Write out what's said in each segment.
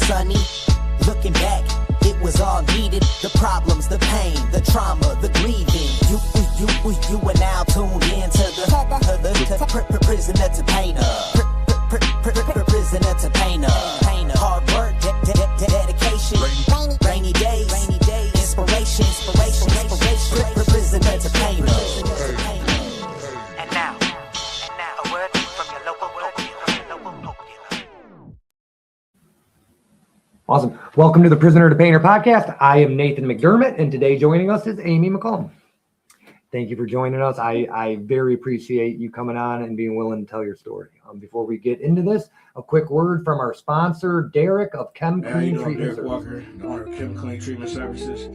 sunny. Looking back, it was all needed. The problems, the pain, the trauma, the grieving. You are now tuned into the prisoner to painter. Prisoner to painter. Hard work, dedication. Rainy days, inspiration. Prisoner to painter. And now, a word from your local dealer. Awesome. Welcome to the Prisoner to Painter podcast. I am Nathan McDermott, and today joining us is Amy McCallum. Thank you for joining us. I very appreciate you coming on and being willing to tell your story. Before we get into this, a quick word from our sponsor, Derek of Chem Clean Treatment Services. Walker, the owner of Chem Clean Treatment Services.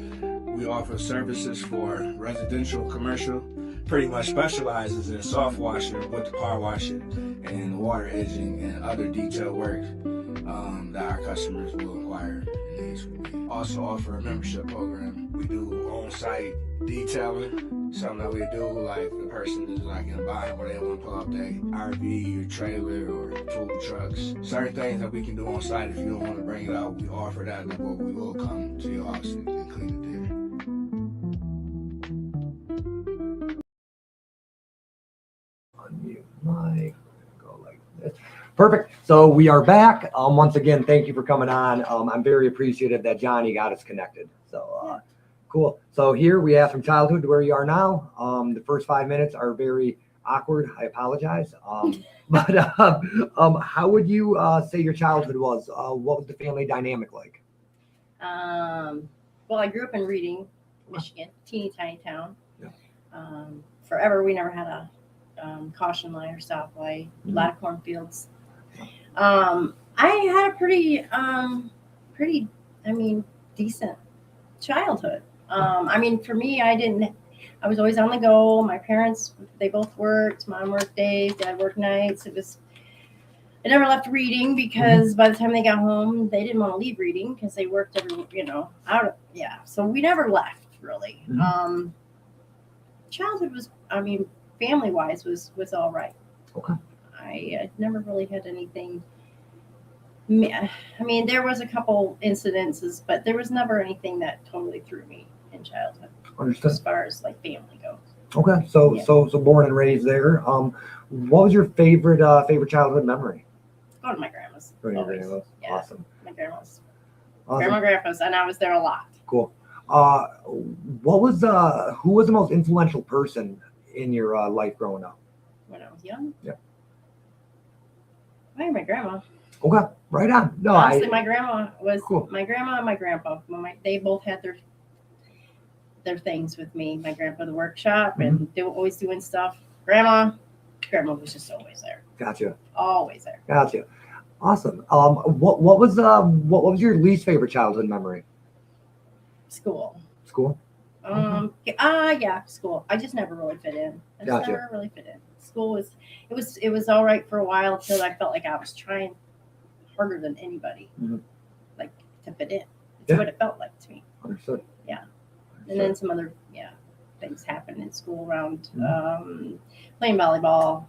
We offer services for residential, commercial. Pretty much specializes in soft washing, with power washing, and water edging and other detail work that our customers will inquire. We also offer a membership program. We do on-site detailing, something that we do like the person is like in a bind where they want to pull out their RV or trailer or food trucks. Certain things that we can do on site if you don't want to bring it out, we offer that, but we will come to your house and clean it there. Unmute mic. Go like this. Perfect. So we are back. Once again, thank you for coming on. I'm very appreciative that Johnny got us connected. So cool. So here we have from childhood to where you are now. The first 5 minutes are very awkward. I apologize. But how would you say your childhood was? What was the family dynamic like? Well, I grew up in Reading, Michigan, teeny tiny town. Yeah. Forever, we never had a caution light or stoplight. A lot of cornfields. I had a pretty, decent childhood. For me, I was always on the go. My parents, they both worked. Mom worked days, dad worked nights. I never left Reading because by the time they got home, they didn't want to leave Reading because they worked so we never left really. Childhood was, family wise was all right. Okay. I never really had anything. There was a couple incidences, but there was never anything that totally threw me in childhood. Understood. As far as like family goes. Okay. So born and raised there. What was your favorite childhood memory? Go to my grandma's. Grandma's. Yeah. Awesome. My grandma's. Awesome. Grandpa's, and I was there a lot. Cool. Who was the most influential person in your life growing up? When I was young? Yeah. My grandma. Okay, right on. No, honestly, my grandma was cool. My grandma and my grandpa. They both had their things with me. My grandpa, the workshop, and they were always doing stuff. Grandma was just always there. Gotcha. Always there. Gotcha. Awesome. What was your least favorite childhood memory? School. School. Yeah, school. I just never really fit in. Never really fit in. School was all right for a while until I felt like I was trying harder than anybody, like to fit in. That's what it felt like to me. Understood. Yeah. And then some other things happened in school around playing volleyball.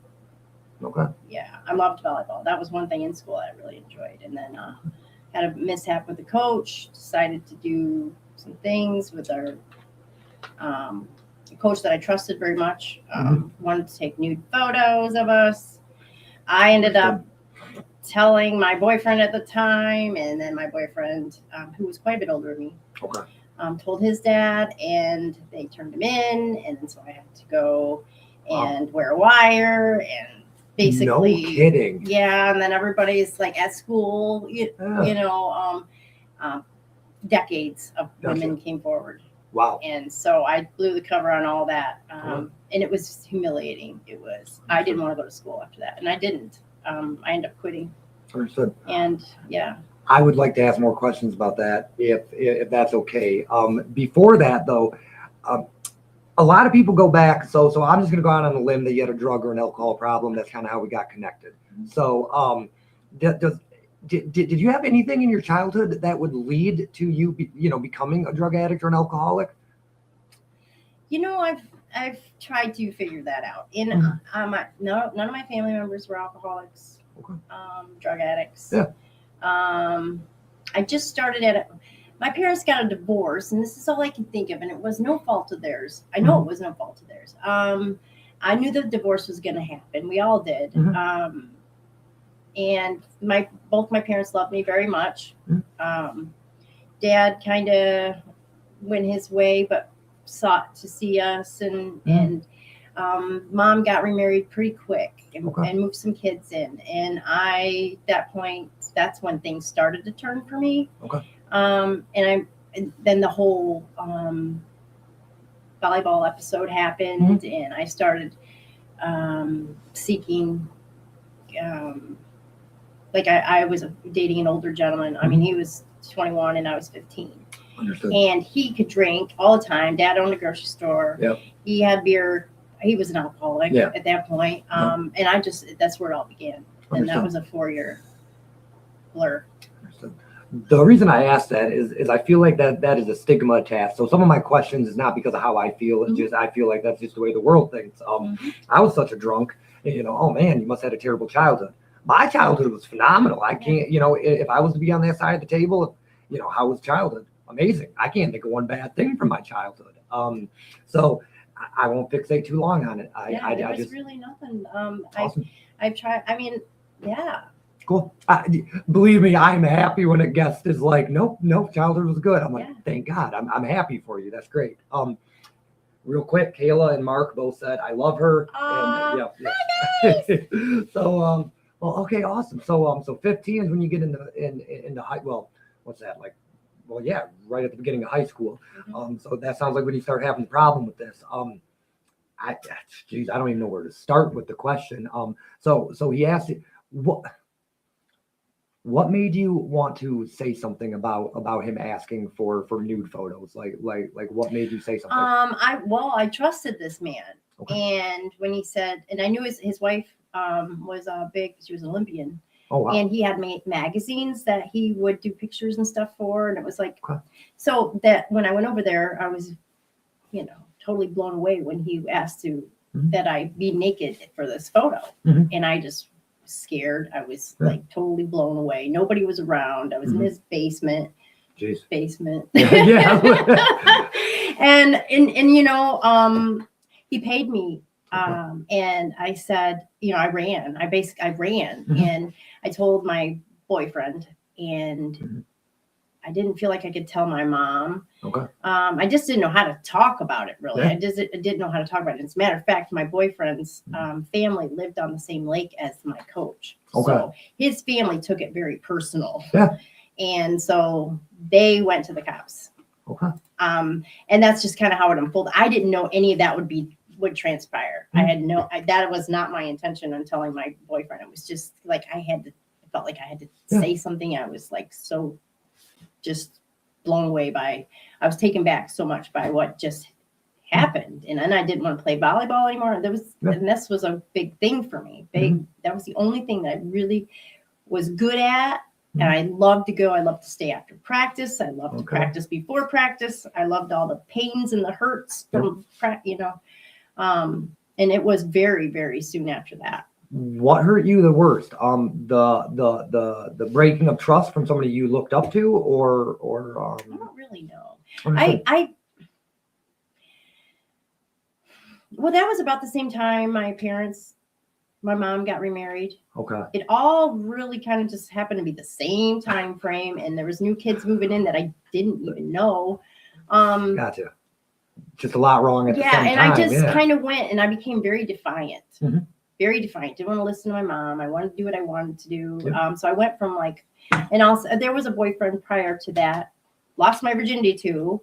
Okay. Yeah, I loved volleyball. That was one thing in school I really enjoyed. And then had a mishap with the coach. Decided to do some things with our coach that I trusted very much. Wanted to take nude photos of us. I ended up telling my boyfriend at the time, and then my boyfriend, who was quite a bit older than me, told his dad, and they turned him in, and then so I had to go and wear a wire, and basically, no kidding, yeah. And then everybody's like at school, decades of women came forward. Wow. And so I blew the cover on all that, and it was humiliating. It was. I didn't want to go to school after that, and I didn't. I ended up quitting. Understood. And yeah. I would like to ask more questions about that, if that's okay. Before that, though, a lot of people go back. So I'm just going to go out on a limb that you had a drug or an alcohol problem. That's kind of how we got connected. So did you have anything in your childhood that would lead to you, becoming a drug addict or an alcoholic? I've tried to figure that out. None of my family members were alcoholics, drug addicts. Yeah. I just started my parents got a divorce, and this is all I can think of, and it was no fault of theirs. I know it was no fault of theirs. I knew the divorce was going to happen. We all did. And both my parents loved me very much. Dad kind of went his way, but sought to see us, and Mom got remarried pretty quick and moved some kids in. And that point, that's when things started to turn for me. And then the whole volleyball episode happened, and I started seeking. I was dating an older gentleman. I mean, he was 21 and I was 15. Understood. And he could drink all the time. Dad owned a grocery store. Yep. He had beer. He was an alcoholic at that point. And that's where it all began. And that was a 4-year blur. Understood. The reason I asked that is I feel like that is a stigma attached. So some of my questions is not because of how I feel. It's just, I feel like that's just the way the world thinks. I was such a drunk, oh man, you must have had a terrible childhood. My childhood was phenomenal. I can't, if I was to be on that side of the table, how was childhood? Amazing. I can't think of one bad thing from my childhood. So I won't fixate too long on it. There was really nothing. Awesome. I've tried. I mean, yeah. Cool. Believe me, I'm happy when a guest is like, nope, childhood was good. I'm like, thank God. I'm happy for you. That's great. Real quick, Kayla and Mark both said I love her. So well, okay, awesome. So 15 is when you get into high. Well, what's that like? Well, yeah, right at the beginning of high school. So that sounds like when you start having a problem with this. I don't even know where to start with the question. So he asked you, what made you want to say something about him asking for nude photos? Like what made you say something? I trusted this man, and when he said, and I knew his wife was she was an Olympian. Oh, wow. And he had made magazines that he would do pictures and stuff for. And it was like, so that when I went over there, I was, totally blown away when he asked that I be naked for this photo. And I just was scared. I was like totally blown away. Nobody was around. I was in his basement. Jeez. Basement. Yeah. and he paid me. And I said, I ran. I ran, and I told my boyfriend, and I didn't feel like I could tell my mom. I just didn't know how to talk about it, really. I didn't know how to talk about it. As a matter of fact, my boyfriend's family lived on the same lake as my coach. So his family took it very personal. Yeah. And so they went to the cops. And that's just kind of how it unfolded. I didn't know any of that would transpire. I had that was not my intention on telling my boyfriend. It was just like I felt like I had to say something. I was like so just blown away I was taken back so much by what just happened. And then I didn't want to play volleyball anymore. And this was a big thing for me. That was the only thing that I really was good at. And I loved to go. I loved to stay after practice. I loved to practice before practice. I loved all the pains and the hurts from and it was very, very soon after that. What hurt you the worst? The breaking of trust from somebody you looked up to, or I don't really know. Well, that was about the same time my mom got remarried. It all really kind of just happened to be the same time frame, and there was new kids moving in that I didn't even know. Gotcha. Just a lot wrong at the same time. I just kind of went, and I became very defiant. Very defiant. Didn't want to listen to my mom. I wanted to do what I wanted to do. So I went from and also there was a boyfriend prior to that, lost my virginity to,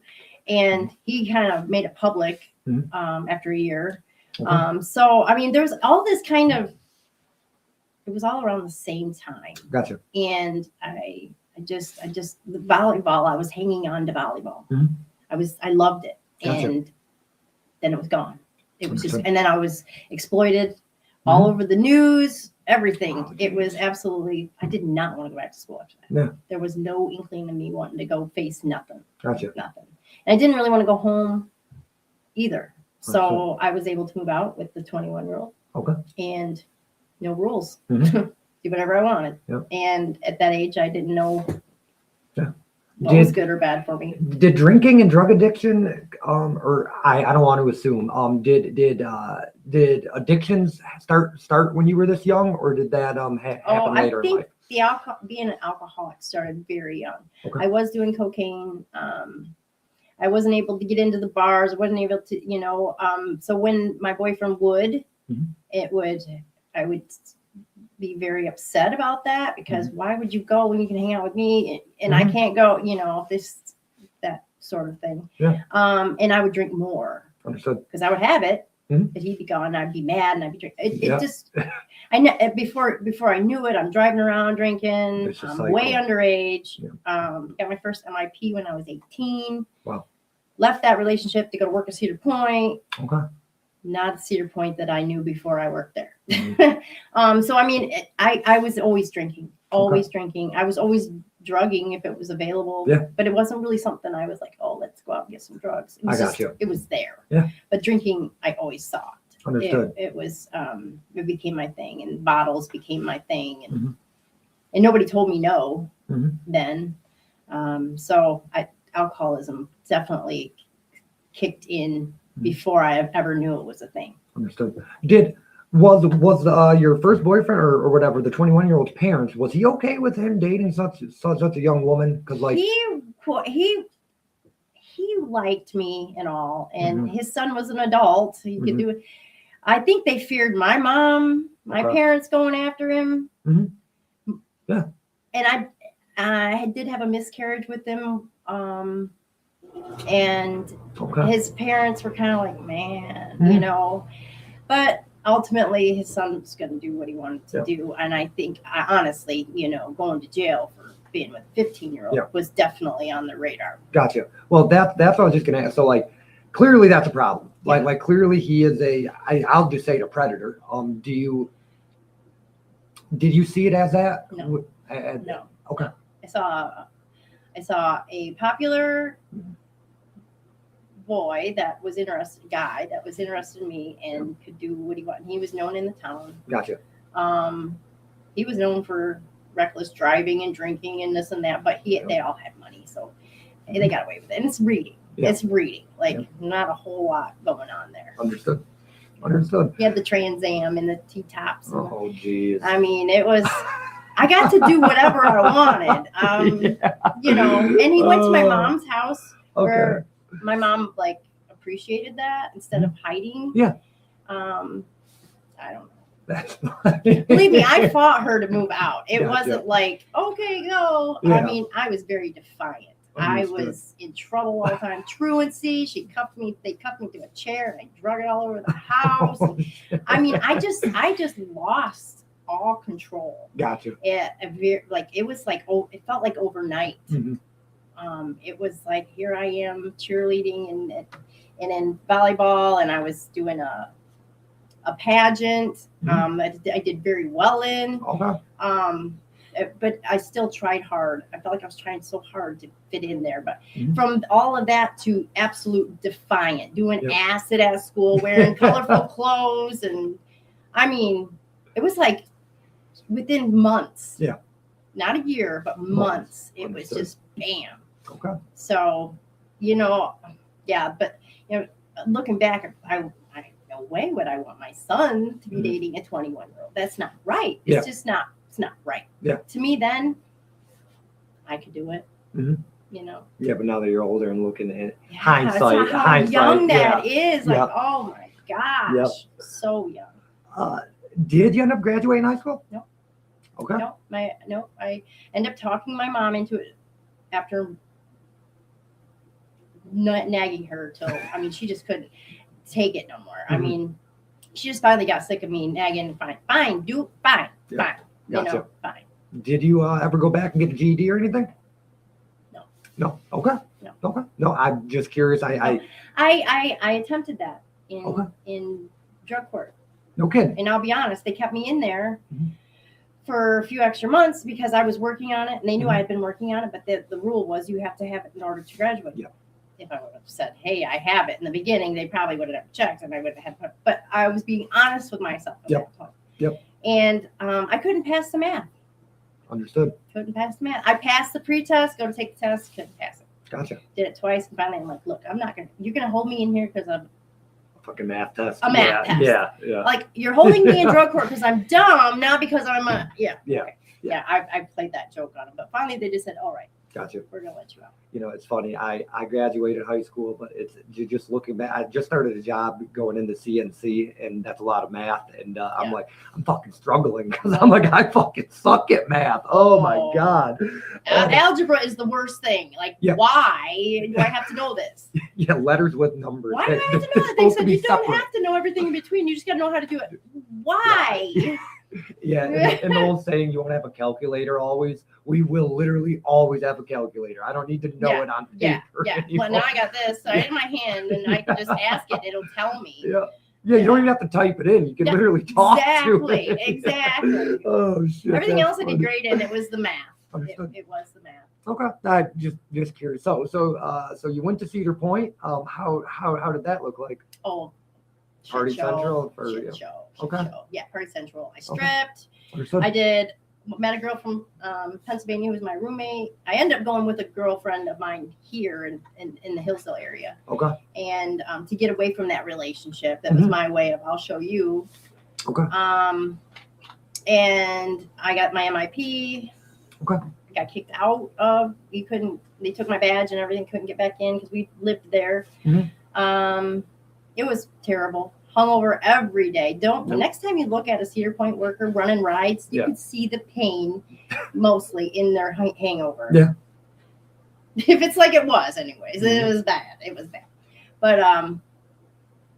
and he kind of made it public after a year. So I mean, there's all this kind of, it was all around the same time. Gotcha. And I just the volleyball, I was hanging on to volleyball. I loved it. Gotcha. And then it was gone. It was just, and then I was exploited all over the news, everything. It was absolutely, I did not want to go back to school after that. Yeah. There was no inkling of me wanting to go face nothing. Gotcha. Nothing. And I didn't really want to go home either. So I was able to move out with the 21-year-old. And no rules. Do whatever I wanted. And at that age, I didn't know what was Did good or bad for me. did drinking and drug addiction, or I don't want to assume, did addictions start when you were this young, or did that happen I later in think life? the alcohol, being an alcoholic started very young. Okay. I was doing cocaine. I wasn't able to get into the bars. I wasn't able to, so when my boyfriend would, Mhm. I would be very upset about that because why would you go when you can hang out with me and I can't go, that sort of thing. Yeah. And I would drink more Understood. because I would have it, Mhm. but he'd be gone. I'd be mad and I'd be drinking. Yeah. It just, I know before I knew it, I'm driving around drinking. Vicious I'm cycle. way underage. Yeah. Got my first MIP when I was 18. Wow. Left that relationship to go to work at Cedar Point. Okay. Not the Cedar Point that I knew before I worked there. Mhm. So I mean, I was always drinking. Drinking. I was always drugging if it was available. Yeah. But it wasn't really something I was like, oh, let's go out and get some drugs. It was I got you. It was there. Yeah. But drinking, I always saw it. Understood. It was it became my thing, and bottles became my thing, and Mhm. and nobody told me no Mhm. then. So alcoholism definitely kicked in before I ever knew it was a thing. Understood. Was your first boyfriend or whatever, the 21-year-old's parents, was he okay with him dating such a young woman? Because like he liked me and all, and Mhm. his son was an adult, so he could Mhm. do it. I think they feared my mom, my Okay. parents going after him. Mhm. Yeah. And I did have a miscarriage with him, and Okay. his parents were kind of like, man, Mhm. but ultimately his son was going to do what he wanted to Yeah. do. And I think, honestly, going to jail for being with a 15-year-old Yeah. was definitely on the radar. Gotcha. Well, that's what I was just gonna ask. So like, clearly that's a problem. Yeah. Like clearly he is I'll just say a predator. Did you see it as that? No. No. No. Okay. I saw a popular guy that was interested in me and could do what he wanted. He was known in the town. Gotcha. He was known for reckless driving and drinking and this and that, but they all had money, so they got away with it. And it's reading. Yeah. It's reading. Like Yeah. not a whole lot going on there. Understood. He had the Trans Am and the T-tops. Oh geez. I mean, it was. I got to do whatever I wanted. And he went to my mom's house where my mom like appreciated that instead of hiding. Yeah. I don't know. That's funny. Believe me, I fought her to move out. It Gotcha. wasn't like, okay, go. Yeah. I mean, I was very defiant. Understood. I was in trouble all the time. Truancy, they cuffed me to a chair and I drug it all over the house. Oh, shit. I mean, I just lost all control. Gotcha. It felt like overnight. Mhm. It was like, here I am cheerleading and in volleyball, and I was doing a pageant. I did very well in. Okay. But I still tried hard. I felt like I was trying so hard to fit in there. But Mhm. from all of that to absolute defiant, doing Yep. acid at school, wearing colorful clothes, and I mean, it was like within months. Yeah. Not a year, but months. It was Understood. just bam. Okay. So, yeah. But looking back, I no way would I want my son to be Mhm. dating a 21-year-old. That's not right. It's Yeah. just not. It's not right. Yeah. To me, then I could do it. Mhm. Yeah, but now that you're older and looking at Hindsight. hindsight, How young that is. Like, Yep. oh my gosh, Yep. so young. Did you end up graduating high school? No. Okay. No, I ended up talking my mom into it after nagging her till, I mean, she just couldn't take it no more. I Mhm. mean, she just finally got sick of me nagging. Fine, do fine, Yeah. fine, Gotcha. fine. Did you ever go back and get a GED or anything? No. No. Okay. No. Okay. No, I'm just curious. I attempted that Okay. in drug court. no kidding. And I'll be honest, they kept me in there Mhm. for a few extra months because I was working on it, and they knew Mhm. I had been working on it. But the rule was you have to have it in order to graduate. Yeah. If I would have said, "Hey, I have it," in the beginning, they probably would have checked, and I would have had. But I was being honest with myself at Yep. that point. Yep. And I couldn't pass the math. Understood. Couldn't pass the math. I passed the pre-test, go to take the test, couldn't pass it. Gotcha. Did it twice, and finally I'm like, look, you're gonna hold me in here because I'm Fucking math test. a math test. Yeah. Like, you're holding me in drug court because I'm dumb, not because I'm a, Yeah. Okay. Yeah, I played that joke on them. But finally they just said, all right, Gotcha. we're gonna let you out. You know, it's funny. I graduated high school, but it's just looking back. I just started a job going into CNC, and that's a lot of math. And I'm like, I'm fucking struggling because I'm like, I fucking suck at math. Oh my God. Algebra is the worst thing. Like, Yeah. why do I have to know this? Yeah, letters with numbers. Why do I have to know that? They said you don't have to know everything in between. You just got to know how to do it. Why? Yeah, and the old saying, you won't have a calculator always. We will literally always have a calculator. I don't need to know it on paper. Yeah. Well, now I got this in my hand, and I can just ask it. It'll tell me. Yeah, you don't even have to type it in. You can literally talk to it. Exactly. Oh, shit. Everything that's else I funny. did great in. It was the math. Understood. It was the math. Okay, I just curious. So you went to Cedar Point. How did that look like? Oh, Party shit show, Central or shit yeah. show, Okay. show. Yeah, Party Central. I stripped. Understood. I met a girl from Pennsylvania who was my roommate. I ended up going with a girlfriend of mine here in the Hillsdale area. Okay. And to get away from that relationship, that was my way of, I'll show you. Okay. And I got my MIP. Okay. Got kicked out of. They took my badge and everything. Couldn't get back in because we lived there. It was terrible. Hungover every day. Next time you look at a Cedar Point worker running rides, you can see the pain mostly in their hangover. Yeah. If it's like it was, anyways, it was bad. It was bad. But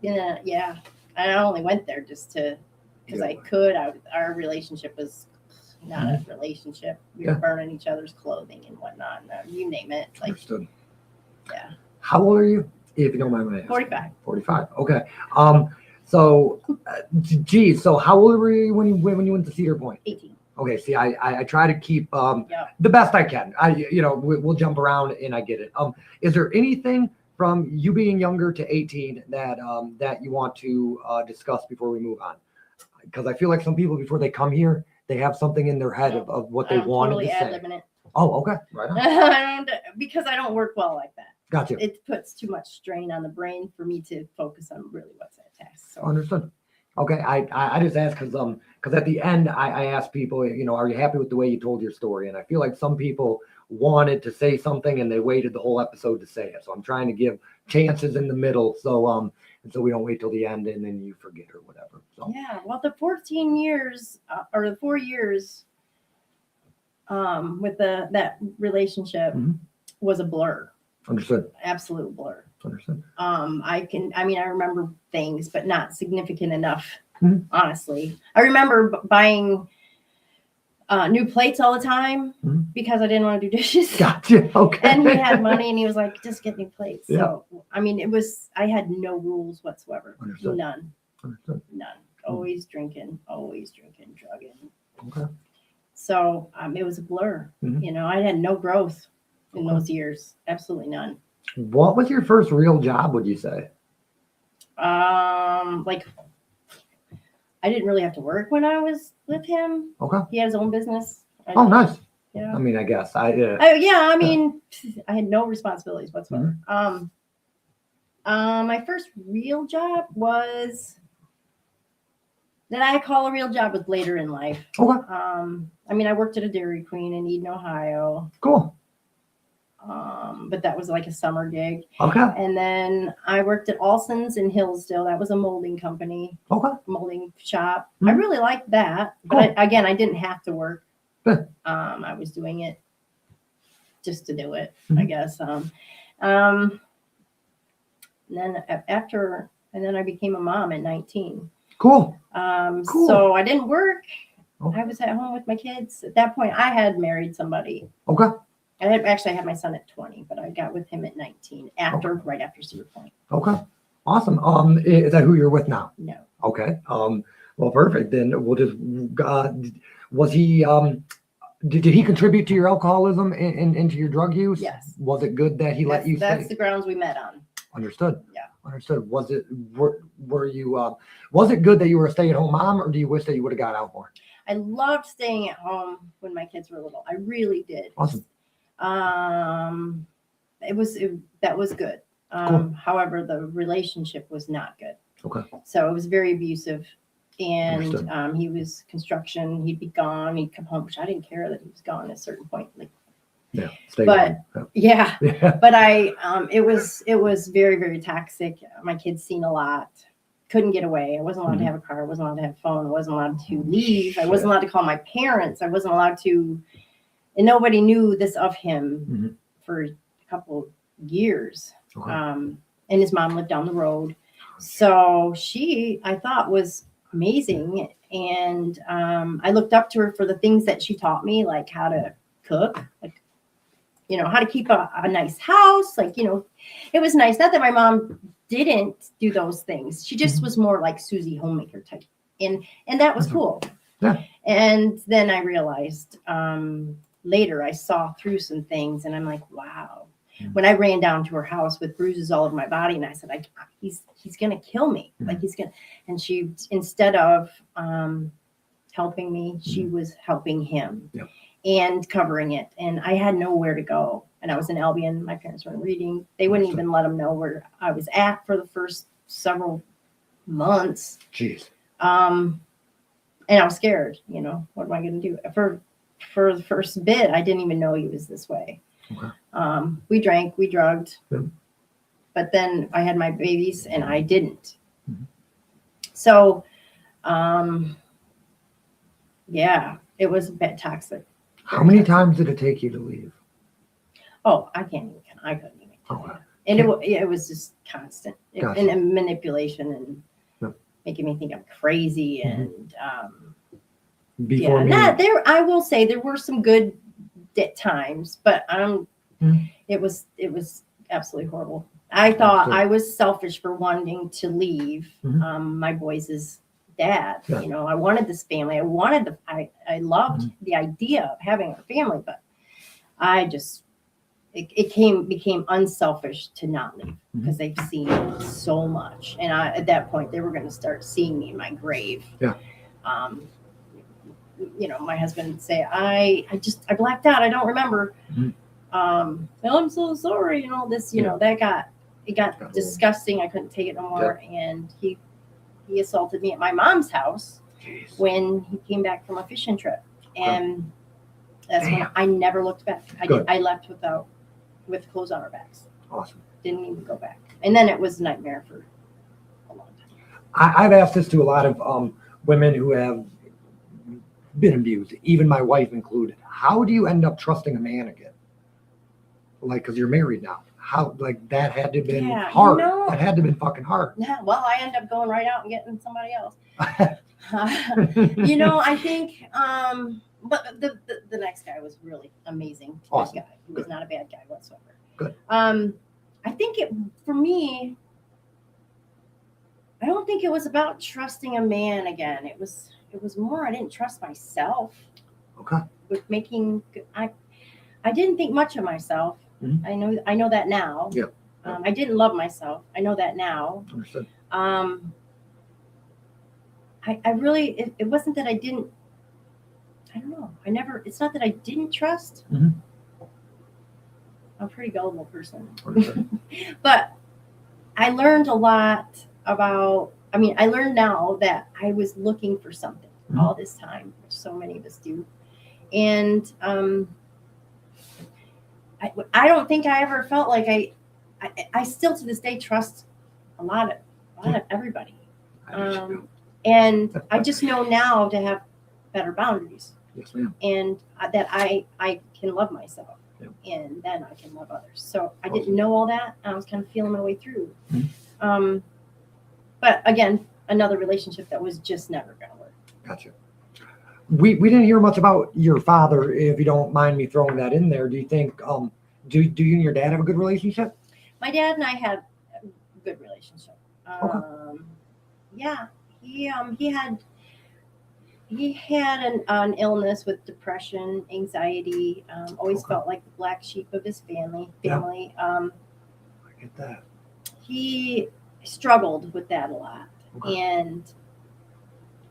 yeah, I only went there just because I could. Our relationship was not a relationship. We were burning each other's clothing and whatnot. You name it. Like, understood. Yeah. How old are you? If you don't mind me asking. 45. 45. Okay. So, geez. So, how old were you when you went to Cedar Point? 18. Okay. See, I try to keep the best I can. We'll jump around and I get it. Is there anything from you being younger to 18 that you want to discuss before we move on? Because I feel like some people before they come here, they have something in their head of what they wanted totally to say. ad-libbing it. Oh, okay. Right on. Because I don't work well like that. Gotcha. It puts too much strain on the brain for me to focus on really what's at task. So. Understood. Okay. I just asked because at the end I asked people, are you happy with the way you told your story? And I feel like some people wanted to say something and they waited the whole episode to say it. So I'm trying to give chances in the middle. So we don't wait till the end and then you forget or whatever. So. Yeah. Well, the 14 years or the 4 years with that relationship was a blur. Understood. Absolute blur. Understood. I remember things, but not significant enough, honestly. I remember buying new plates all the time because I didn't want to do dishes. Gotcha. Okay. And he had money and he was like, just get new plates. Yeah. So, I had no rules whatsoever. Understood. None. Understood. None. Always drinking, drugging. Okay. So it was a blur. I had no growth in those years. Absolutely none. What was your first real job, would you say? Like, I didn't really have to work when I was with him. Okay. He had his own business. Oh, nice. Yeah. I mean, I guess I had no responsibilities whatsoever. My first real job was that I call a real job was later in life. Okay. I worked at a Dairy Queen in Eden, Ohio. Cool. But that was like a summer gig. Okay. And then I worked at Alson's in Hillsdale. That was a molding company. Okay. Molding shop. I really liked that. But I didn't have to work. I was doing it just to do it, I guess. And then I became a mom at 19. Cool. Cool. So I didn't work. I was at home with my kids. At that point, I had married somebody. Okay. I had my son at 20, but I got with him at 19 right after Cedar Point. Okay. Awesome. Is that who you're with now? No. Okay. Well, perfect. Then we'll just, was he, did he contribute to your alcoholism and to your drug use? Yes. Was it good that he let you That's stay? the grounds we met on. Understood. Yeah. Understood. Were you was it good that you were a stay-at-home mom, or do you wish that you would have got out more? I loved staying at home when my kids were little. I really did. Awesome. That was good. Cool. However, the relationship was not good. Okay. So it was very abusive. And Understood. he was construction. He'd be gone. He'd come home, which I didn't care that he was gone at a certain point. Like, Yeah. Stay but home. yeah, Yeah. but it was very, very toxic. My kids seen a lot. Couldn't get away. I wasn't allowed to have a car. I wasn't allowed to have a phone. I wasn't allowed to leave. I wasn't allowed to call my parents. I wasn't allowed to, and nobody knew this of him for a couple years. Okay. And his mom lived down the road. So she, I thought, was amazing. And I looked up to her for the things that she taught me, like how to cook, like, how to keep a nice house. Like, it was nice. Not that my mom didn't do those things. She just was more like Susie homemaker type. And that was cool. Yeah. And then I realized later I saw through some things and I'm like, wow. When I ran down to her house with bruises all over my body, and I said, he's going to kill me. Like and she, instead of helping me, she was helping him and covering it. And I had nowhere to go. And I was in Albion. My parents weren't reading. They wouldn't even let them know where I was at for the first several months. Jeez. And I was scared, what am I going to do? For the first bit, I didn't even know he was this way. Okay. We drank, we drugged, Yep. but then I had my babies and I didn't. So, yeah, it was a bit toxic. How many times did it take you to leave? Oh, I couldn't even. Okay. And it was just constant Gotcha. and manipulation and making me think I'm crazy. And Before I will say there were some good times, but it was absolutely horrible. I thought I was selfish for wanting to leave my boys' dad. Yeah. I wanted this family. I loved the idea of having a family, but I just it became unselfish to not leave because they've seen so much, and at that point they were going to start seeing me in my grave. Yeah. My husband would say, I blacked out. I don't remember. Well, I'm so sorry. That got disgusting. I couldn't take it no more. Yeah. And he assaulted me at my mom's house. Jeez. When he came back from a fishing trip. And that's when I never looked back. I left with clothes on our backs. Awesome. Didn't even go back. And then it was a nightmare for a long time. I've asked this to a lot of women who have been abused, even my wife included. How do you end up trusting a man again? Like, because you're married now. How, like, that had to have been hard. That had to have been fucking hard. Yeah, well, I end up going right out and getting somebody else. I think, but the next guy was really amazing. Awesome. Guy. He was not a bad guy whatsoever. Good. I think for me, I don't think it was about trusting a man again. It was more, I didn't trust myself. Okay. With I didn't think much of myself. I know that now. Yeah. I didn't love myself. I know that now. Understood. I really, it wasn't that I didn't, I don't know. It's not that I didn't trust. I'm a pretty gullible person. But I learned a lot about, I learned now that I was looking for something all this time, which so many of us do. And I don't think I ever felt like I still to this day trust a lot of everybody. And I just know now to have better boundaries. Yes, ma'am. And that I can love myself. Yep. And then I can love others. So I didn't know all that. I was kind of feeling my way through. But again, another relationship that was just never going to work. Gotcha. We didn't hear much about your father, if you don't mind me throwing that in there. Do you think, do you and your dad have a good relationship? My dad and I had a good relationship. Okay. Yeah, he had an illness with depression, anxiety, always felt like the black sheep of his family. Yeah. I get that. he struggled with that a lot, and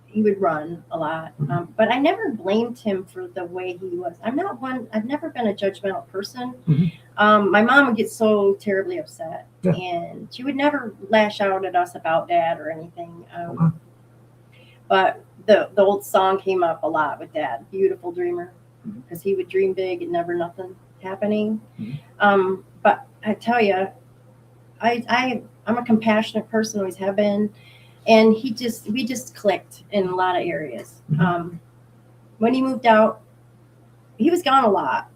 he would run a lot. But I never blamed him for the way he was. I've never been a judgmental person. My mom would get so terribly upset, and she would never lash out at us about Dad or anything. But the old song came up a lot with Dad, Beautiful Dreamer, because he would dream big and never nothing happening. But I tell you, I'm a compassionate person, always have been. And we just clicked in a lot of areas. When he moved out, he was gone a lot,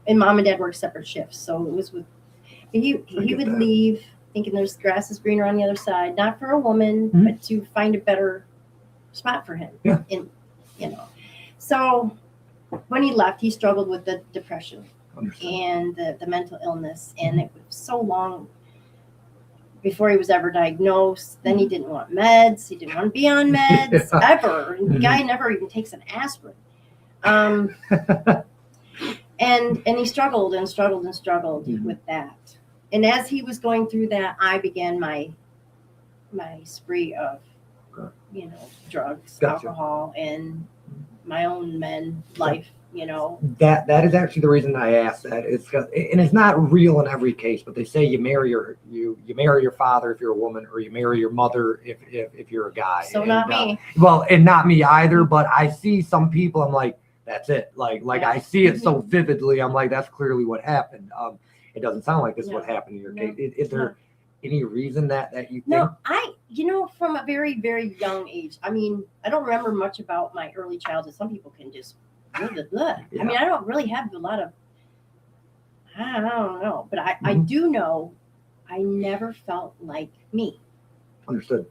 and Mom and Dad worked separate shifts. So it was he would leave thinking there's grass is greener on the other side, not for a woman, but to find a better spot for him. And so when he left, he struggled with the depression and the mental illness, and it was so long before he was ever diagnosed. Then he didn't want meds. He didn't want to be on meds ever. The guy never even takes an aspirin. And he struggled and struggled and struggled with that. And as he was going through that, I began my spree of, drugs, alcohol, and my own life. That is actually the reason I asked that. It's and it's not real in every case, but they say you marry your father if you're a woman, or you marry your mother if you're a guy. So not me. Well, and not me either. But I see some people. I'm like, that's it. Like I see it so vividly. I'm like, that's clearly what happened. It doesn't sound like this is what happened in your case. Is there any reason that you think? No, from a very, very young age. I mean, I don't remember much about my early childhood. Some people can just. I mean, I don't really have a lot of, I don't know, but I do know I never felt like me. Understood.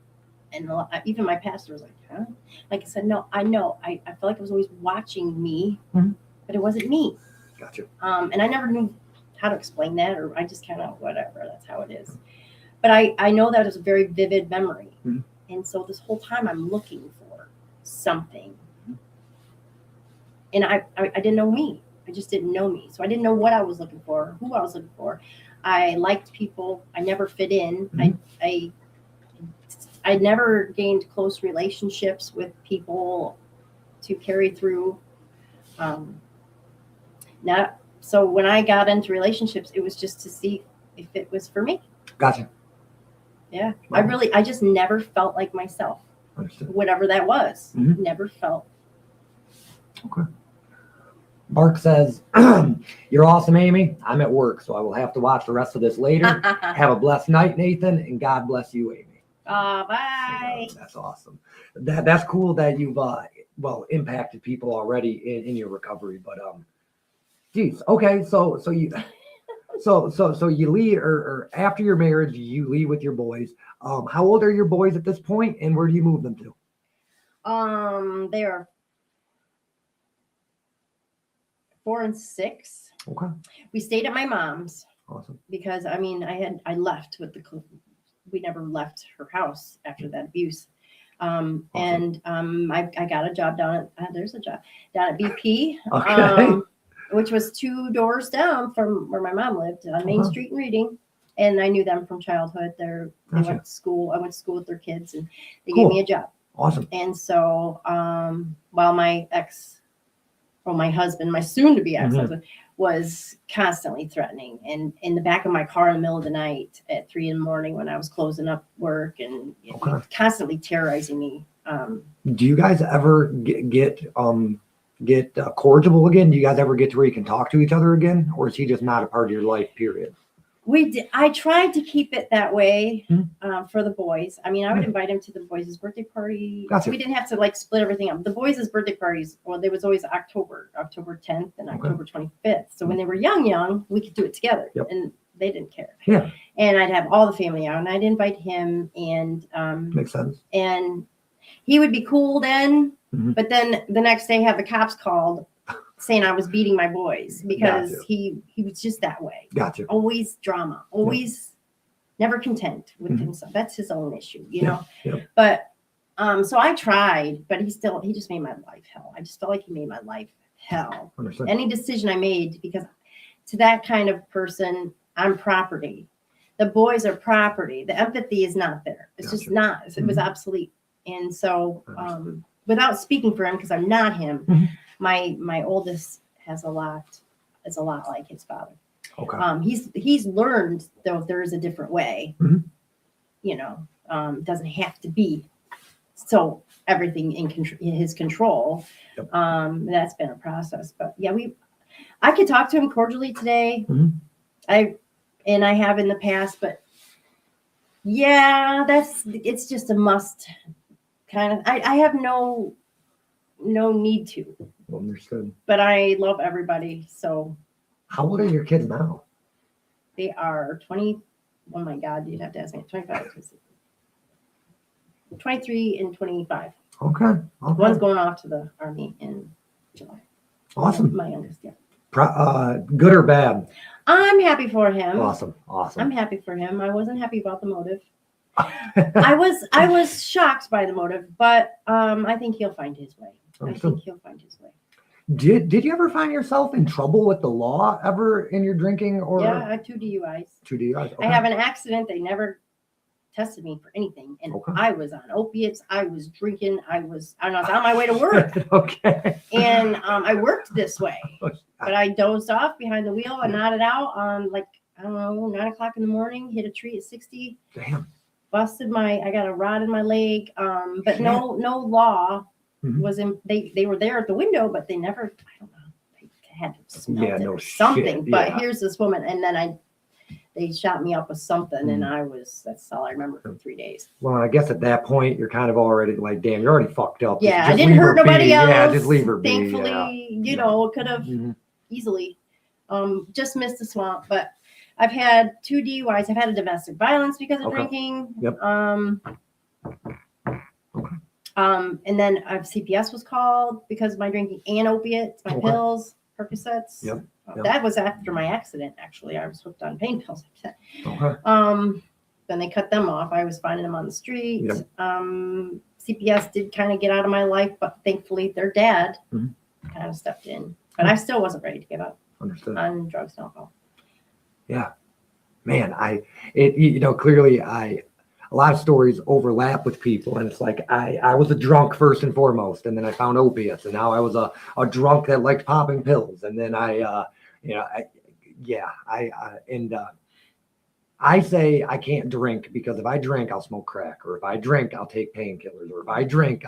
And even my pastor was like, huh? Like I said, no, I know. I felt like I was always watching me, but it wasn't me. Gotcha. And I never knew how to explain that, or I just kind of, whatever, that's how it is. But I know that is a very vivid memory. And so this whole time I'm looking for something. And I didn't know me. I just didn't know me. So I didn't know what I was looking for, who I was looking for. I liked people. I never fit in. I never gained close relationships with people to carry through. So when I got into relationships, it was just to see if it was for me. Gotcha. Yeah. Wow. I just never felt like myself. Understood. Whatever that was. Never felt. Okay. Mark says, you're awesome, Amy. I'm at work, so I will have to watch the rest of this later. Have a blessed night, Nathan, and God bless you, Amy. Bye. That's awesome. That's cool that you've impacted people already in your recovery. But geez, okay, so you so you leave, or after your marriage, you leave with your boys. How old are your boys at this point, and where do you move them to? They are 4 and 6. Okay. We stayed at my mom's. Awesome. Because I left with we never left her house after that abuse. Awesome. And I got a job down at BP. Okay. Which was 2 doors down from where my mom lived on Main Street in Reading. And I knew them from childhood. They went to school. I went to school with their kids, and they gave me a job. Awesome. And so while my husband, my soon-to-be ex-husband, was constantly threatening, and in the back of my car in the middle of the night at 3 a.m. when I was closing up work, and constantly terrorizing me. Do you guys ever get cordial again? Do you guys ever get to where you can talk to each other again, or is he just not a part of your life, period? We did. I tried to keep it that way for the boys. I mean, I would invite him to the boys' birthday party. Gotcha. We didn't have to split everything up. The boys' birthday parties, there was always October 10th and October 25th. So when they were young, we could do it together, and they didn't care. Yeah. And I'd have all the family out, and I'd invite him, and makes sense. And he would be cool then, but then the next day have the cops called, saying I was beating my boys because he was just that way. Gotcha. Always drama, always never content with himself. That's his own issue, know. Yeah. But so I tried, but he just made my life hell. I just felt like he made my life hell. Understood. Any decision I made, because to that kind of person, I'm property. the boys are property. The empathy is not there. It's just Gotcha. not. It was obsolete. And so, without speaking for him, because I'm not him, Mhm. my oldest is a lot like his father. Okay. He's learned though there is a different way. Mhm. You know, doesn't have to be so everything in his control. Yep. That's been a process, but yeah, I could talk to him cordially today. Mhm. I have in the past, but yeah, it's just a must kind of. I have no need to, Understood. but I love everybody. So How old are your kids now? they are 20. Oh my God, you'd have to ask me. 25, 23 and 25. Okay. One's going off to the Army in July. Awesome. My youngest, yeah. Good or bad? I'm happy for him. Awesome. I'm happy for him. I wasn't happy about the motive. I was shocked by the motive, but I think he'll find his way. Did you ever find yourself in trouble with the law ever in your drinking or? Yeah, I have 2 DUIs. 2 DUIs. Okay. I have an accident. They never tested me for anything, and Okay. I was on opiates. I was drinking. I was on my way to work. Okay. And I worked this way, but I dozed off behind the wheel and nodded out on 9 o'clock in the morning. Hit a tree at 60. Damn. Busted I got a rod in my leg. But no law was in. They were there at the window, but they never. I don't know. They had to smell it or something. Shit, but yeah. here's this woman, and then they shot me up with something, and that's all I remember for 3 days. Well, I guess at that point you're kind of already like, damn, you're already fucked up. Yeah, Just I didn't leave her hurt nobody be. else. Yeah, just leave her be. Thankfully, Yeah. could have Mhm. easily just missed the swamp. But I've had 2 DUIs. I've had a domestic violence because of Okay. drinking. Yep. And then CPS was called because of my drinking and opiates, my Okay. pills, Percocets. Yep. Yep. That was after my accident. Actually, I was hooked on pain pills. Okay. Then they cut them off. I was finding them on the street. Yep. CPS did kind of get out of my life, but thankfully their dad Mhm. kind of stepped in. But I still wasn't ready to give up Understood. on drugs and alcohol. Yeah, man, clearly a lot of stories overlap with people, and it's like I was a drunk first and foremost, and then I found opiates, and now I was a drunk that liked popping pills, and then I say I can't drink because if I drink, I'll smoke crack, or if I drink, I'll take painkillers, or if I drink,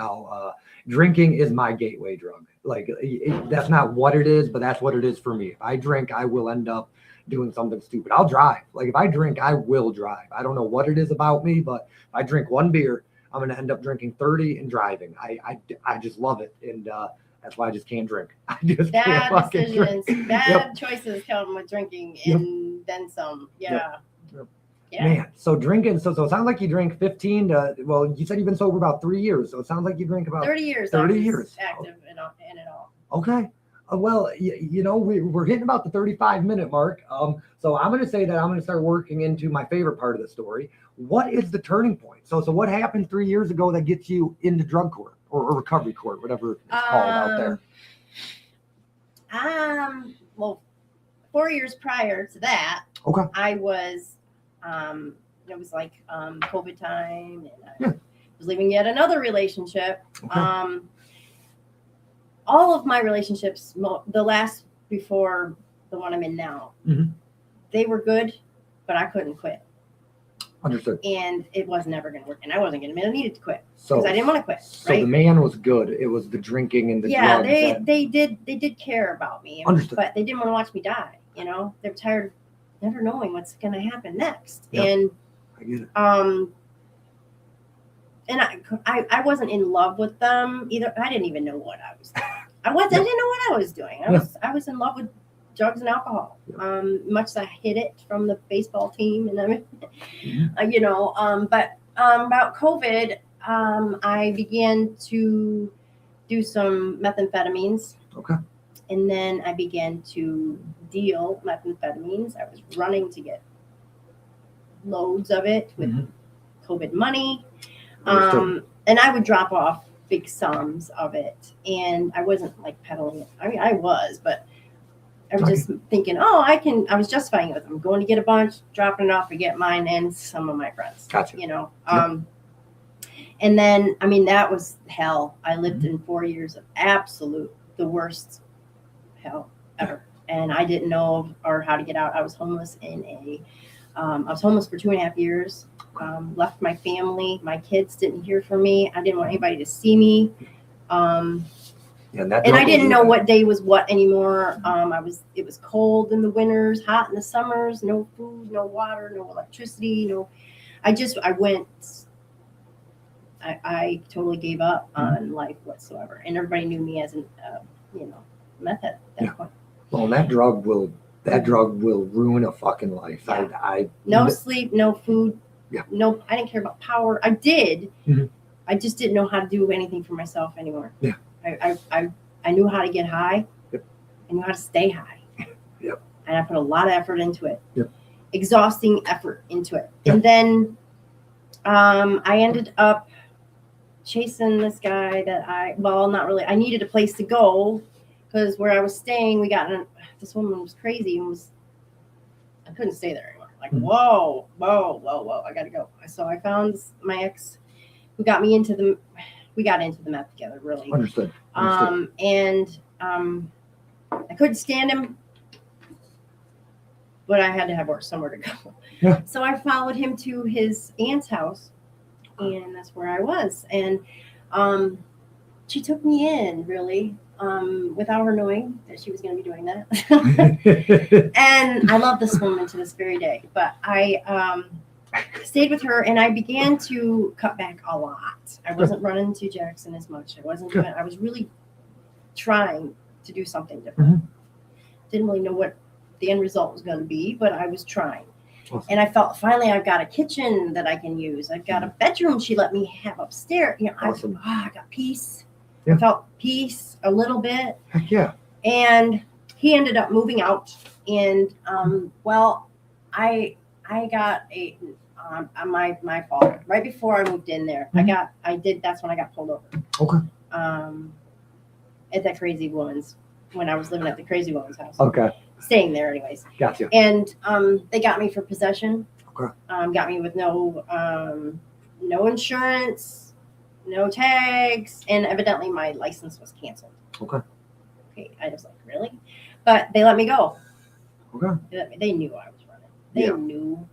drinking is my gateway drug. Like that's not what it is, but that's what it is for me. If I drink, I will end up doing something stupid. I'll drive. Like if I drink, I will drive. I don't know what it is about me, but if I drink 1 beer, I'm going to end up drinking 30 and driving. I just love it. And that's why I just can't drink. I just Bad can't fucking decisions, drink. bad Yep. choices come with drinking, Yep. and then some. Yeah. Yep. Yeah. Man, so drinking, so it sounds like you drink 15 to, well, you said you've been sober about 3 years. So it sounds like you drink about 30 years. 30 I was years. active in it all. Okay. Well, we're hitting about the 35-minute mark. So I'm going to say that I'm going to start working into my favorite part of the story. What is the turning point? So what happened 3 years ago that gets you into drug court or recovery court, whatever it's called out there? Well, 4 years prior to that, Okay. I was, it was like COVID time, and I was leaving yet another relationship. Okay. All of my relationships, the last before the one I'm in now, they were good, but I couldn't quit. Understood. And it was never going to work, and I wasn't going to. I needed to quit So because I didn't want to quit. So the man was good. It was the drinking and the drugs. Yeah, they did care about me. Understood. But they didn't want to watch me die. They're tired of never knowing what's going to happen next. Yep. And I get it. and I wasn't in love with them either. I didn't even know what I was doing. I didn't know what I was doing. I was in love with drugs and alcohol. Much as I hid it from the baseball team and everything, but about COVID, I began to do some methamphetamines. Okay. And then I began to deal methamphetamines. I was running to get loads of it with COVID money. And I would drop off big sums of it. And I wasn't like peddling it. I mean, I was, but I was just thinking, I was justifying it with I'm going to get a bunch, dropping it off to get mine and some of my friends. Gotcha. You know. And then, I mean, that was hell. I lived in 4 years of the worst hell ever. And I didn't know or how to get out. I was homeless I was homeless for 2.5 years. Left my family. My kids didn't hear from me. I didn't want anybody to see me. And I didn't know what day was what anymore. It was cold in the winters, hot in the summers, no food, no water, no electricity, I totally gave up on life whatsoever. And everybody knew me as meth at that point. Well, that drug will ruin a fucking life. Yeah. No sleep, no food. Yeah. No, I didn't care about power. I did. Mhm. I just didn't know how to do anything for myself anymore. Yeah. I knew how to get high. Yep. I knew how to stay high. Yep. And I put a lot of effort into it. Yep. Exhausting effort into it. Yep. And then I ended up chasing this guy not really. I needed a place to go because where I was staying, this woman was crazy and I couldn't stay there anymore. Like, whoa, I gotta go. So I found my ex who got me we got into the meth together, really. Understood. And I couldn't stand him, but I had to have somewhere to go. Yeah. So I followed him to his aunt's house, and that's where I was. And she took me in, really, without her knowing that she was going to be doing that. And I love this woman to this very day. But I stayed with her, and I began to cut back a lot. I wasn't running to Jackson as much. I was really trying to do something different. Didn't really know what the end result was going to be, but I was trying. Awesome. And I felt finally I've got a kitchen that I can use. I've got a bedroom she let me have upstairs. Awesome. I got peace. Yeah. I felt peace a little bit. Heck yeah. And he ended up moving out. And I got my fault. Right before I moved in there, that's when I got pulled over. Okay. At that crazy woman's, when I was living at the crazy woman's house. Okay. Staying there anyways. Gotcha. And they got me for possession. Okay. Got me with no insurance, no tags, and evidently my license was canceled. Okay. I was like, really? But they let me go. Okay. They knew I was running. They knew.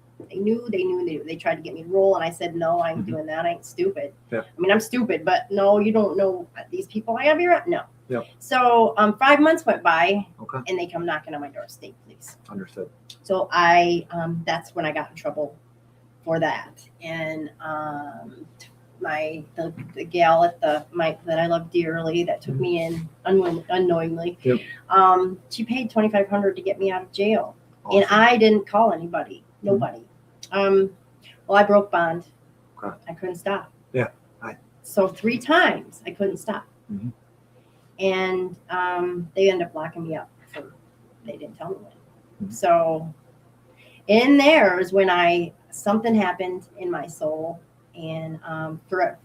They tried to get me to roll, and I said, no, I ain't doing that. I ain't stupid. Yeah. I mean, I'm stupid, but no, you don't know these people. I gotta be right. No. Yeah. So 5 months went by, Okay. and they come knocking on my door, state police. Understood. So that's when I got in trouble for that. And the gal that I love dearly that took me in unknowingly, Yep. she paid $2,500 to get me out of jail. Awesome. And I didn't call anybody, nobody. I broke bond. Okay. I couldn't stop. Yeah. So 3 times I couldn't stop. Mhm. And they ended up locking me up. They didn't tell me when. Mhm. So in there is when something happened in my soul. And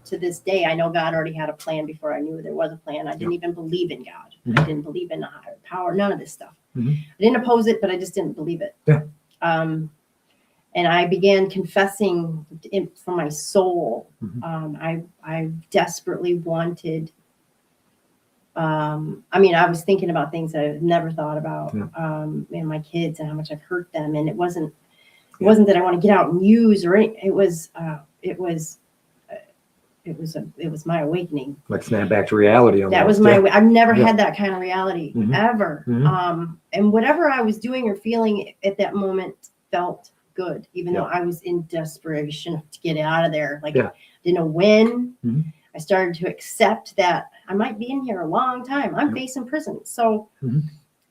to this day, I know God already had a plan before I knew there was a plan. I didn't even believe in God. Mhm. I didn't believe in a higher power, none of this stuff. Mhm. I didn't oppose it, but I just didn't believe it. Yeah. And I began confessing from my soul. Mhm. I desperately wanted. I was thinking about things that I've never thought about, and my kids and how much I've hurt them. And it wasn't that I want to get out and use or anything. It was my awakening. Like snap back to reality. That was my. I've never had that kind of reality ever. Mhm. And whatever I was doing or feeling at that moment felt good, even though I was in desperation to get out of there. Like, didn't know when. Mhm. I started to accept that I might be in here a long time. I'm facing prison. So,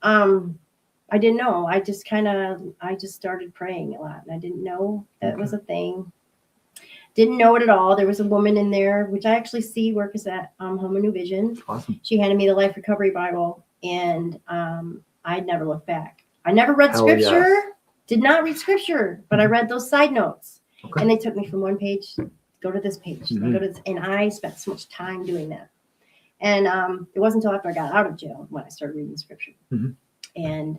I didn't know. I just started praying a lot, and I didn't know that was a thing. Didn't know it at all. There was a woman in there, which I actually works at Home of New Vision. Awesome. She handed me the Life Recovery Bible, and I'd never looked back. I never read scripture. Yeah. Did not read scripture, but I read those side notes. Okay. And they took me from one page, go to this page, Mhm. go to this, and I spent so much time doing that. And it wasn't until after I got out of jail when I started reading scripture. Mhm. and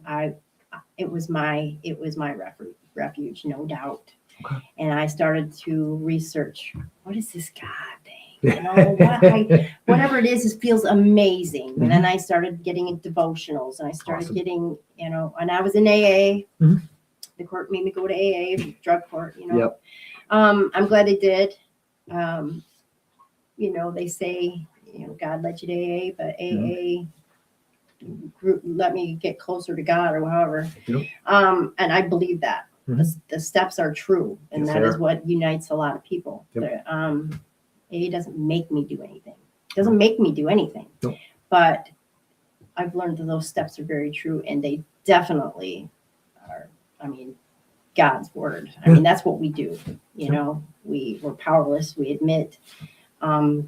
it was my refuge, no doubt. Okay. And I started to research, what is this God thing? You know, whatever it is, it feels amazing. And then I started getting devotionals, and I started getting, you know, and I was in AA. The court made me go to AA, drug court, you know. Yep. I'm glad they did. You know, they say, you know, God led you to AA, but AA let me get closer to God, or however. Yep. And I believe that. The steps are true, and Yes, that is sir. what unites a lot of people. Yep. AA doesn't make me do anything. It doesn't make me do anything. Nope. But I've learned that those steps are very true, and they definitely are, I mean, God's word. I mean, that's what we do. You know, we're powerless. We admit, you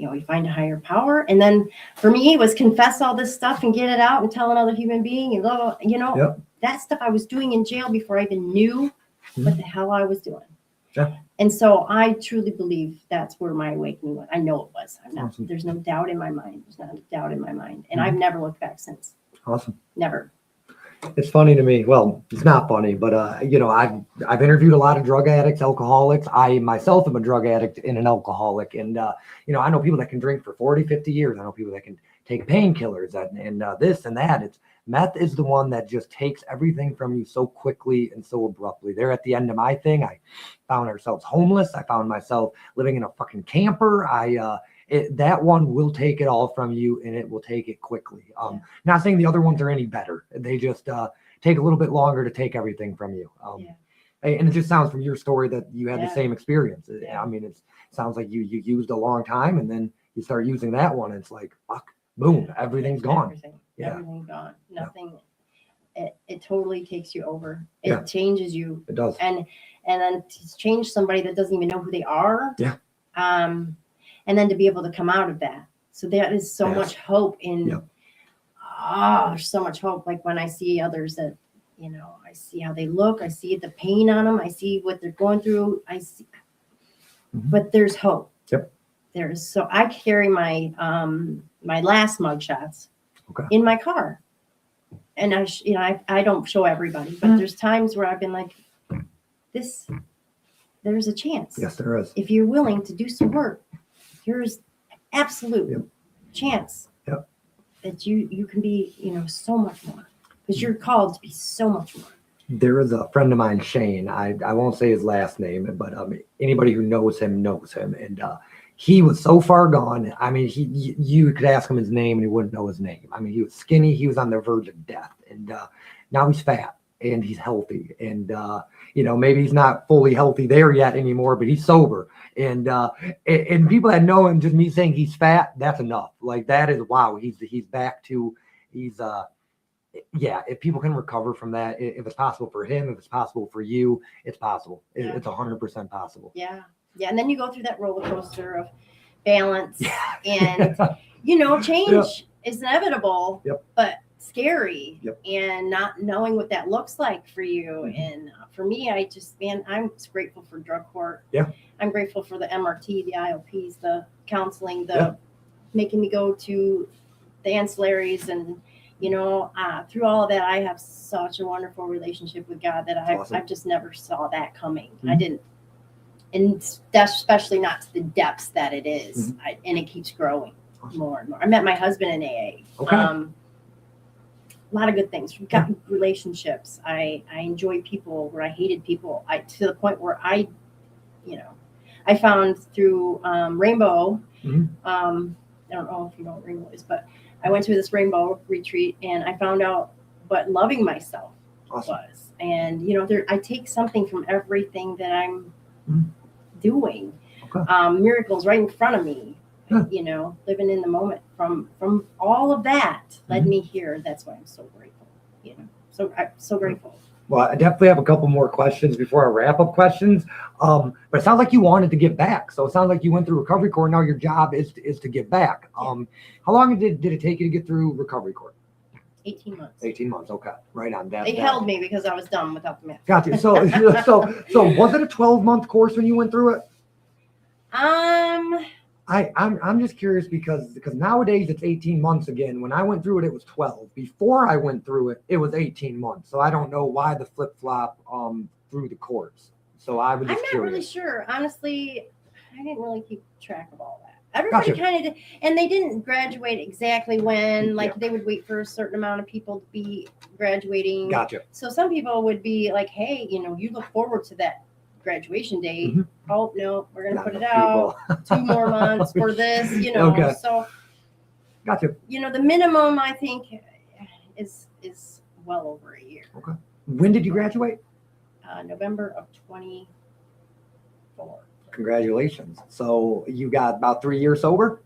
know, we find a higher power. And then for me, it was confess all this stuff and get it out and tell another human being, and blah, blah, you know, that stuff I was doing in jail before I even knew what the hell I was doing. Yeah. And so I truly believe that's where my awakening was. I know it was. I'm not, Awesome. There's no doubt in my mind. There's not a doubt in my mind. And I've never looked back since. Awesome. Never. It's funny to me. Well, it's not funny, but you know, I've interviewed a lot of drug addicts, alcoholics. I myself am a drug addict and an alcoholic. And you know, I know people that can drink for 40, 50 years. I know people that can take painkillers and this and that. It's meth is the one that just takes everything from you so quickly and so abruptly. There at the end of my thing, I found ourselves homeless. I found myself living in a fucking camper. That one will take it all from you, and it will take it quickly. Not saying the other ones are any better. They just take a little bit longer to take everything from you. And it just sounds from your story that you had the same experience. I mean, it sounds like you used a long time, and then you start using that one. And it's like, fuck, boom, everything's gone. Everything's gone. Nothing. It totally takes you over. It changes you. It does. And then to change somebody that doesn't even know who they are. Yeah. And then to be able to come out of that. So there is so much hope in, there's so much hope. Like when I see others that, you know, I see how they look, I see the pain on them, I see what they're going through, I see, but there's hope. Yep. There's, so I carry my, my last mug shots in my car. And I don't show everybody, but there's times where I've been like, there's a chance. Yes, there is. If you're willing to do some work, there's absolute chance that you can be, you know, so much more, because you're called to be so much more. There is a friend of mine, Shane. I won't say his last name, but anybody who knows him knows him. And he was so far gone. I mean, you could ask him his name and he wouldn't know his name. I mean, he was skinny. He was on the verge of death. And now he's fat and he's healthy. And, you know, maybe he's not fully healthy there yet anymore, but he's sober. And people that know him, just me saying he's fat, that's enough. Like, that is, wow, he's back to, if people can recover from that, if it's possible for him, if it's possible for you, it's possible. It's 100% possible. Yeah. And then you go through that roller coaster of balance and, you know, change is inevitable, but scary and not knowing what that looks like for you. And for me, I'm grateful for drug court. I'm grateful for the MRT, the IOPs, the counseling, the making me go to the ancillaries. And, you know, through all of that, I have such a wonderful relationship with God that I just never saw that coming. I didn't. And that's especially not to the depths that it is. And it keeps growing more and more. I met my husband in AA. A lot of good things. We've got relationships. I enjoy people where I hated people. To the point where I found through Rainbow. I don't know if you know what Rainbow is, but I went to this Rainbow retreat and I found out what loving myself was. And, you know, I take something from everything that I'm doing. Miracles right in front of me. You know, living in the moment from all of that led me here. That's why I'm so grateful. You know, so I'm so grateful. Well, I definitely have a couple more questions before I wrap up questions. But it sounds like you wanted to get back. So it sounds like you went through recovery court. Now your job is to get back. How long did it take you to get through recovery court? 18 months. 18 months. Okay. Right on that. They held me because I was done without the mask. Gotcha. So was it a 12-month course when you went through it? I'm just curious because nowadays it's 18 months again. When I went through it, it was 12. Before I went through it, it was 18 months. So I don't know why the flip flop through the courts. So I was I'm just not curious. really sure. Honestly, I didn't really keep track of all that. Everybody Gotcha. kind of did, and they didn't graduate exactly when. Like Yeah. they would wait for a certain amount of people to be graduating. Gotcha. So some people would be like, "Hey, you look forward to that graduation date. Mhm. Oh no, we're gonna Not put it enough out 2 more months for this." Okay. So Gotcha. the minimum I think is well over a year. Okay. When did you graduate? November of 24. Congratulations. So you got about 3 years sober?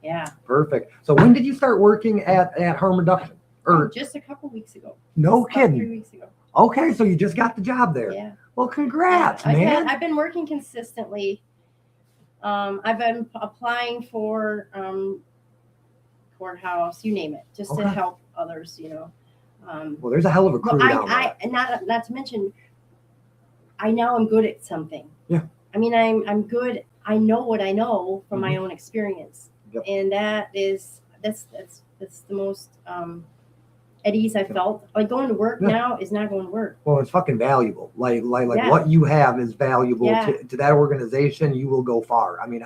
Yeah. Perfect. So when did you start working at harm reduction? Or Just a couple weeks ago. no About 3 kidding. weeks ago. Okay, so you just got the job there. Yeah. Well, congrats, Yeah. man. I've been working consistently. I've been applying for courthouse, you name it, just to Okay. help others. Well, there's a hell of a crew down there. and not to mention, I know I'm good at something. Yeah. I mean, I'm good. I know what I know from my Mhm. own experience, Yep. and that's the most at ease I felt. Like going to work Yeah. now is not going to work. Well, it's fucking valuable. Like Yeah. what you have is valuable Yeah. to that organization. You will go far. I mean,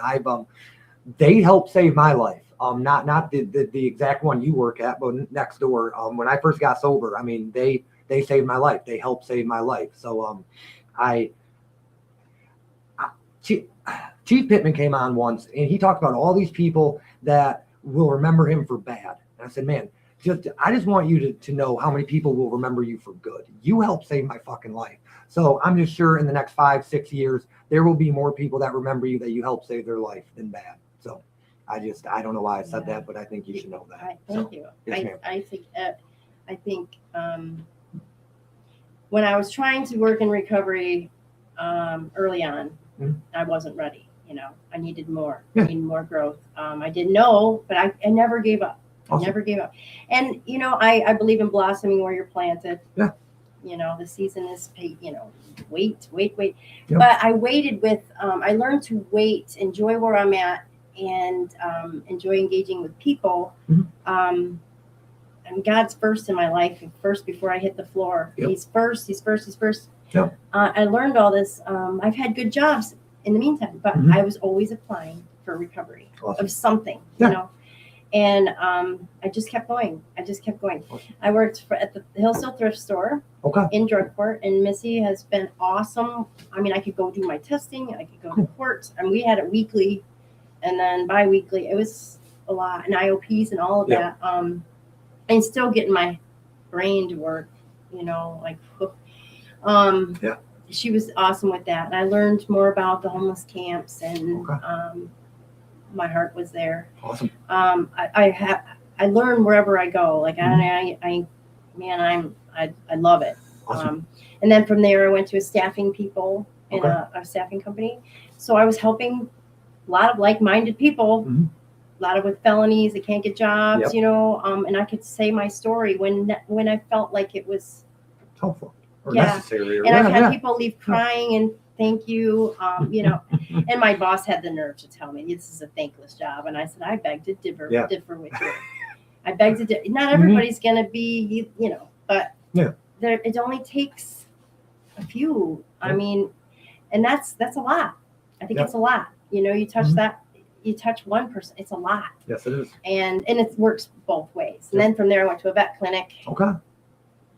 they helped save my life. Not the exact one you work at, but next door. When I first got sober, I mean, they saved my life. They helped save my life. So Chief Pittman came on once and he talked about all these people that will remember him for bad. And I said, man, I just want you to know how many people will remember you for good. You helped save my fucking life. So I'm just sure in the next 5-6 years, there will be more people that remember you that you helped save their life than bad. So I don't know why I said that, but I think you should know that. Thank you. Yes, ma'am. I think when I was trying to work in recovery early on, I wasn't ready. I needed more. Yeah. I needed more growth. I didn't know, but I never gave up. Awesome. I never gave up. And I believe in blossoming where you're planted. Yeah. The season is wait. Yep. But I waited with I learned to wait, enjoy where I'm at, and enjoy engaging with people. Mhm. And God's first in my life, first before I hit the floor. Yep. He's first. Yep. I learned all this. I've had good jobs in the meantime, but Mhm. I was always applying for recovery Awesome. of something, Yeah. And I just kept going. Awesome. I worked at the Hillsdale Thrift Store Okay. in Drugport, and Missy has been awesome. I mean, I could go do my testing. I could go to court, and we had it weekly, and then bi-weekly. It was a lot, and IOPs and all of Yeah. that. And still getting my brain to work, Yeah. She was awesome with that. And I learned more about the homeless camps, and Okay. my heart was there. Awesome. I learn wherever I go. Like I love it. Awesome. And then from there, I went to a staffing people in Okay. a staffing company. So I was helping a lot of like-minded people, Mhm. a lot of with felonies that can't get jobs, Yep. and I could say my story when I felt like it was. It's helpful or Yeah. necessary. Or, And I've had yeah. people leave crying and thank you, and my boss had the nerve to tell me this is a thankless job. And I said, I beg to differ with you. I beg to differ. Not everybody's going to be, but Yeah. it only takes a few. I Yeah. mean, and that's a lot. I think Yeah. it's a lot. You touch Mhm. that, you touch one person, it's a lot. Yes, it is. And it works both ways. And Yeah. then from there, I went to a vet clinic. Okay.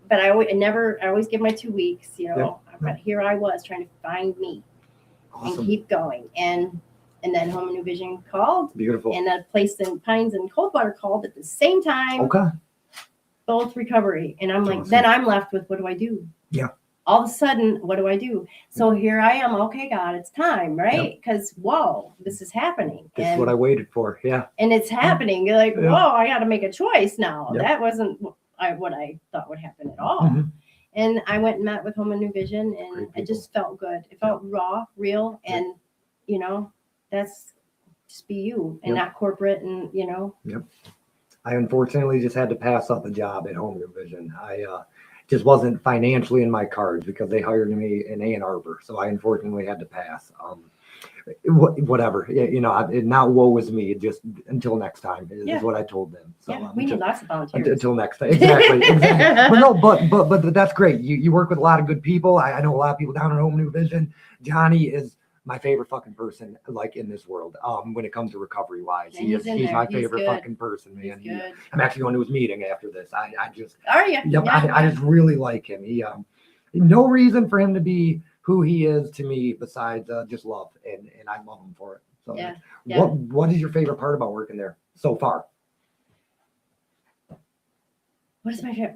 But I always give my 2 weeks, Yeah. But here I was trying to find me and Awesome. keep going. And then Home and New Vision called, Beautiful. and a place in Pines and Coldwater called at the same time, Okay. both recovery. And I'm like, Awesome. then I'm left with, what do I do? Yeah. All of a sudden, what do I do? So here I am. Okay, God, it's time, right? Because whoa, this is happening. This is what I waited for. Yeah. And it's happening. You're like, Yeah. whoa, I got to make a choice now. Yep. That wasn't what I thought would happen at all. Mhm. And I went and met with Home and New Vision, Great and people. it just felt good. It felt raw, real, and that's just be you and Yep. not corporate, and I unfortunately just had to pass up a job at Home and Vision. I just wasn't financially in my cards because they hired me in Ann Arbor, so I unfortunately had to pass. whatever, not woe is me, just until next time is what I told them. So Yeah, we need lots of volunteers. Until next time. Exactly. But no, but that's great. You work with a lot of good people. I know a lot of people down at Home New Vision. Johnny is my favorite fucking person, like, in this world. When it comes to recovery wise, he's my favorite fucking person, man. I'm actually going to his meeting after this. I just, are you? Yep. I just really like him. He no reason for him to be who he is to me besides just love, and I love him for it. So what is your favorite part about working there so far? What is my favorite?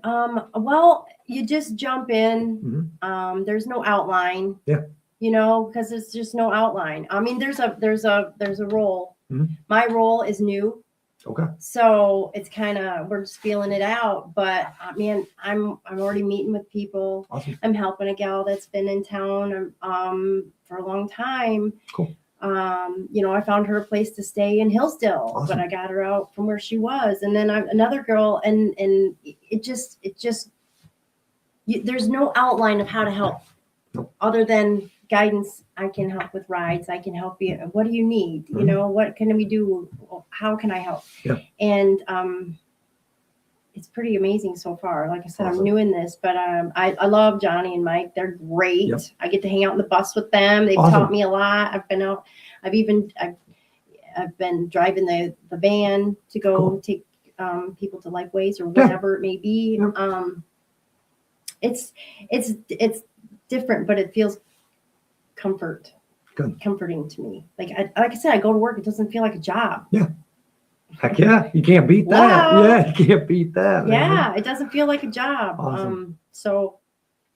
Well, you just jump in. Mm-hmm. There's no outline. Yeah. Because there's just no outline. I mean, there's a role. Mm-hmm. My role is new. Okay. So it's kind of, we're just feeling it out. But I mean, I'm already meeting with people. Awesome. I'm helping a gal that's been in town for a long time. Cool. I found her a place to stay in Hillsdale, Awesome. but I got her out from where she was. And then another girl, and it just there's no outline of how to help. Nope. Other than guidance. I can help with rides. I can help you. What do you need? Mm-hmm. What can we do? How can I help? Yeah. And it's pretty amazing so far. Like I said, Awesome. I'm new in this, but I love Johnny and Mike. They're great. Yep. I get to hang out in the bus with them. They've taught me a lot. I've been out. I've been driving the van to go take people to Lifeways or whatever it may be. It's different, but it feels comforting to me. Like I said, I go to work. It doesn't feel like a job. Yeah. Heck yeah, you can't beat that. Wow. Yeah, you can't beat that. Yeah, man. it doesn't feel like a job. Awesome. So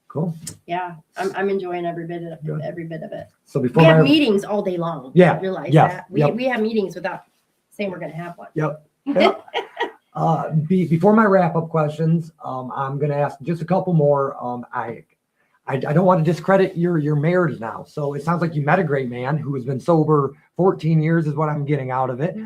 cool. Yeah, I'm enjoying every bit of it. So before we have meetings all day long. Yeah. I realize that. We have meetings without saying we're going to have one. Yep. Before my wrap up questions, I'm going to ask just a couple more. I don't want to discredit your marriage now. So it sounds like you met a great man who has been sober 14 years is what I'm getting out of it.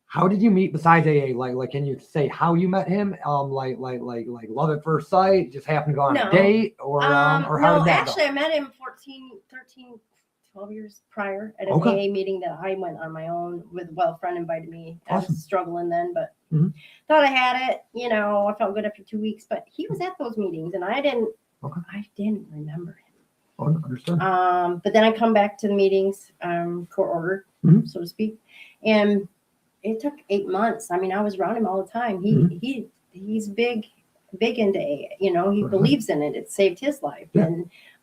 How did you meet besides AA? Like, can you say how you met him? Like love at first sight, just happened to go on a date or how did that actually go? I met him 12 years prior at an AA meeting that I went on my own with, a friend invited me. I was struggling then, but thought I had it, I felt good after 2 weeks, but he was at those meetings and I didn't remember him. Oh, understood. But then I come back to the meetings, court order, so to speak. And it took 8 months. I mean, I was around him all the time. He's big into AA. He believes in it. It saved his life. Yeah.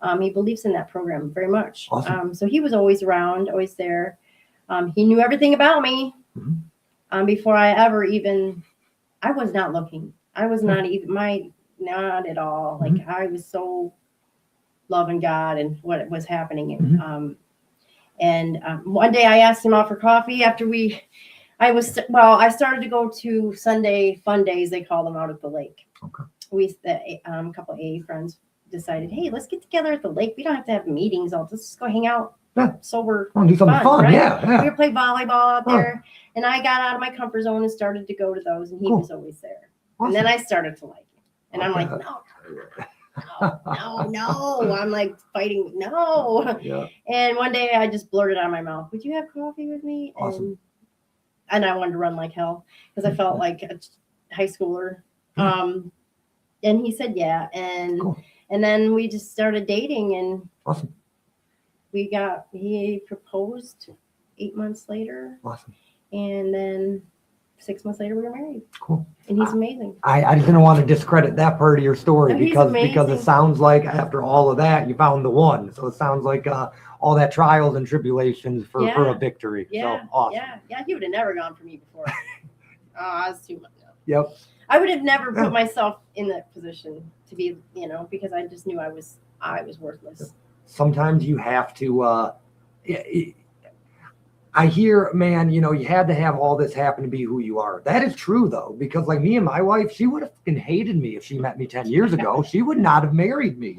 And he believes in that program very much. Awesome. So he was always around, always there. He knew everything about me before I ever even, I was not looking. I was not even, not at all. Like I was so loving God and what was happening. And one day I asked him out for coffee after I started to go to Sunday fun days. They call them out at the lake. Okay. A couple of AA friends decided, hey, let's get together at the lake. We don't have to have meetings. Let's just go hang out. Yeah. Sober. Do something fun. Right? Yeah. We would play volleyball out there. And I got out of my comfort zone and started to go to those. And he was always there. Awesome. And then I started to like him. And I'm like, no. I'm like fighting. No. Yeah. And one day I just blurted out of my mouth, would you have coffee with me? Awesome. And I wanted to run like hell because I felt like a high schooler. And he said, yeah. And then we just started dating and awesome. He proposed 8 months later. Awesome. And then 6 months later we were married. Cool. And he's amazing. I just didn't want to discredit that part of your story because amazing. it sounds like after all of that you found the one. So it sounds like all that trials and tribulations for a victory. Yeah. So awesome. Yeah. He would have never gone for me before. I was too much. Yep. I would have never put myself in that position to be, because I just knew I was worthless. Sometimes you have to, I hear, man, you had to have all this happen to be who you are. That is true, though, because like me and my wife, she would have fucking hated me if she met me 10 years ago. She would not have married me.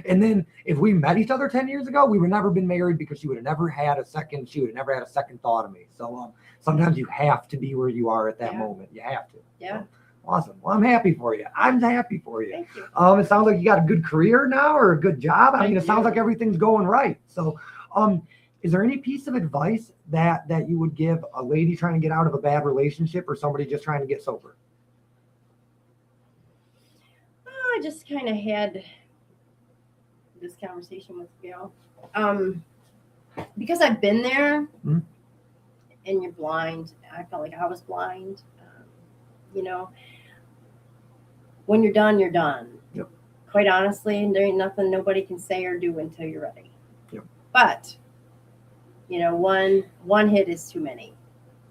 And then if we met each other 10 years ago, we would never been married because she would have never had a second thought of me. So sometimes you have to be where you are at that moment. You have to. Yeah. So, awesome. Well, I'm happy for you. I'm happy for you. Thank you. It sounds like you got a good career now or a good job. I mean, it sounds like everything's going right. So, Is there any piece of advice that you would give a lady trying to get out of a bad relationship or somebody just trying to get sober? I just kind of had this conversation with Gail. Because I've been there Mhm. and you're blind. I felt like I was blind. You know, when you're done, you're done. Yep. Quite honestly, there ain't nothing nobody can say or do until you're ready. Yep. But, you know, one hit is too many.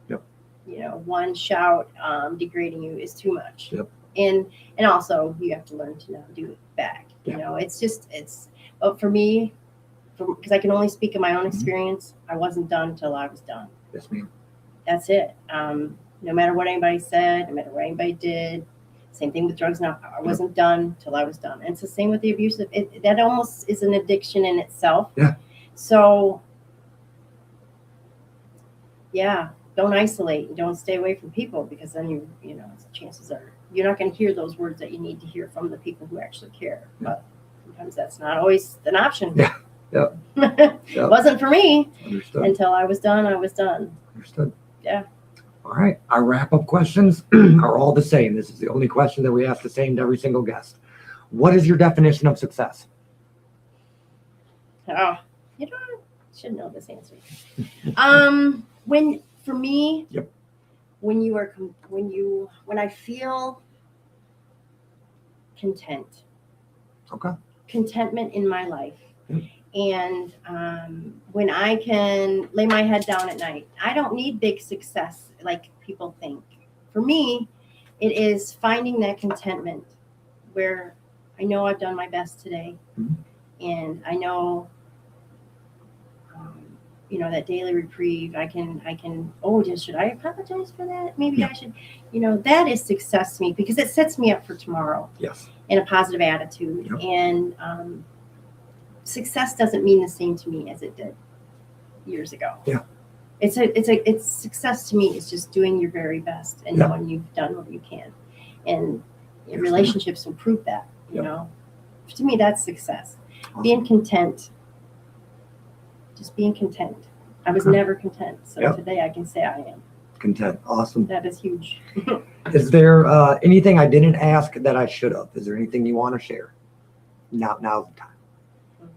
Yep. You know, one shout degrading you is too much. Yep. And also you have to learn to not do it back. Yeah. You know, but for me, because I can only speak of my own Mhm. experience, I wasn't done till I was done. Yes, ma'am. That's it. No matter what anybody said, no matter what anybody did, same thing with drugs. Now I wasn't done till I was done. And it's the same with the abusive. That almost is an addiction in itself. Yeah. So, yeah, don't isolate. Don't stay away from people, because then you know, chances are you're not going to hear those words that you need to hear from the people who actually care. Yeah. But sometimes that's not always an option. Yeah. Yeah. It Yeah. wasn't for me Understood. until I was done. I was done. Understood. Yeah. All right. Our wrap-up questions are all the same. This is the only question that we ask the same to every single guest. What is your definition of success? Oh, you know, I should know this answer. When for me, Yep. when I feel content, Okay. contentment in my life, Yep. and when I can lay my head down at night, I don't need big success like people think. For me, it is finding that contentment where I know I've done my best today, Mhm. and I know. You know, that daily reprieve, I can, should I apologize for that? Maybe Yeah. I should, you know, that is success to me, because it sets me up for tomorrow Yes. in a positive attitude. Yep. And success doesn't mean the same to me as it did years ago. Yeah. It's success to me is just doing your very best and Yeah. knowing you've done what you can. And Yes. relationships will prove that, you Yep. know. To me, that's success. Awesome. Being content. Just being content. I was Okay. never content. So Yep. today I can say I am. Content. Awesome. That is huge. Is there anything I didn't ask that I should have? Is there anything you want to share? Now's the time.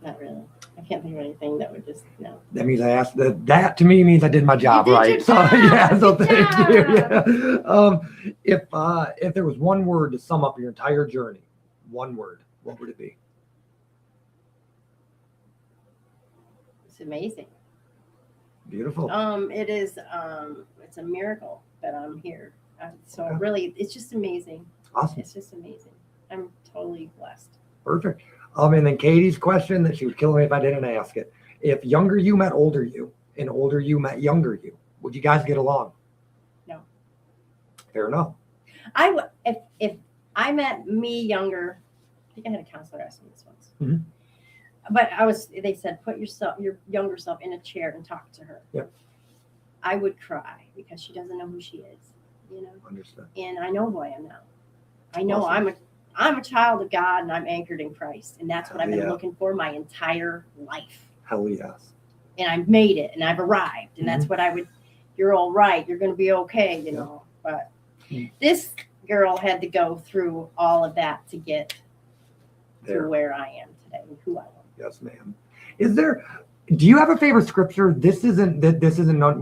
Not really. I can't think of anything that would just, no. That means I asked that to me means I did my job did your right. So job. yeah, so Good thank you. job. Yeah. If there was one word to sum up your entire journey, one word, what would it be? It's amazing. Beautiful. It is, it's a miracle that I'm here. So Okay. really, it's just amazing. Awesome. It's just amazing. I'm totally blessed. Perfect. And then Katie's question that she would kill me if I didn't ask it. If younger you met older you and older you met younger you, would you guys get along? No. Fair enough. If I met me younger, I think I had a counselor ask me this once. Mhm. But they said, put your younger self in a chair and talk to her. Yep. I would cry because she doesn't know who she is, you know? Understood. And I know who I am now. I know Awesome. I'm a child of God, and I'm anchored in Christ. And that's what I've been Yeah. looking for my entire life. Hell yes. And I've made it, and I've arrived. And that's what you're all right. You're going to be okay, you Yeah. know. But Mhm. this girl had to go through all of that to get There. to where I am today and who I am. Yes, ma'am. Do you have a favorite scripture? This isn't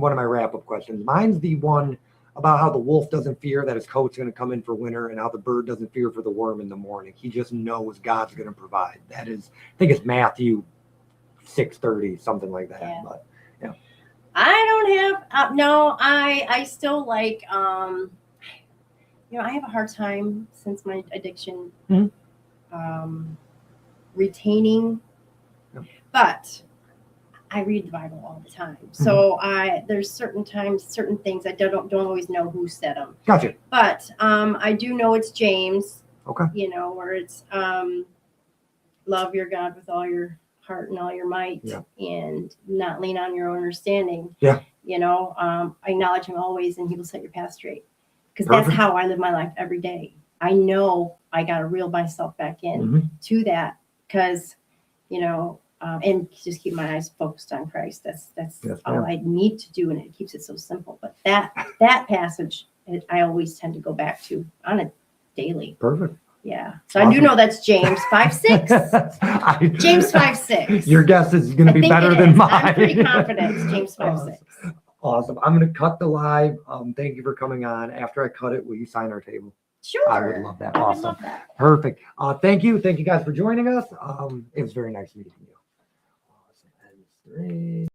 one of my wrap-up questions. Mine's the one about how the wolf doesn't fear that his coat's going to come in for winter, and how the bird doesn't fear for the worm in the morning. He just knows God's going to provide. That is, I think it's Matthew 6:30, something like that. Yeah. But I don't have no. I still like you know, I have a hard time since my addiction Mhm. retaining, Yep. but I read the Bible all the time. So there's certain times, certain things I don't always know who said them. gotcha. But I do know it's James. Okay. You know, where it's love your God with all your heart and all your might, Yeah. and not lean on your own understanding. Yeah. You know, acknowledge him always, and he will set your path straight. Because that's Perfect. how I live my life every day. I know I got to reel myself back in Mhm. to that, because, you know, and just keep my eyes focused on Christ. That's Yes, all ma'am. I need to do, and it keeps it so simple. But that passage, I always tend to go back to on a daily. Perfect. Yeah. So I do Awesome. know that's James 5:6. James 5:6. Your guess is going I to be think better it than is. mine. I'm pretty confident it's James 5:6. Awesome. I'm going to cut the live. Thank you for coming on. After I cut it, will you sign our table? Sure. I would love that. I would Awesome. love that. Perfect. Thank you. Thank you guys for joining us. It was very nice meeting you. Awesome. And 3.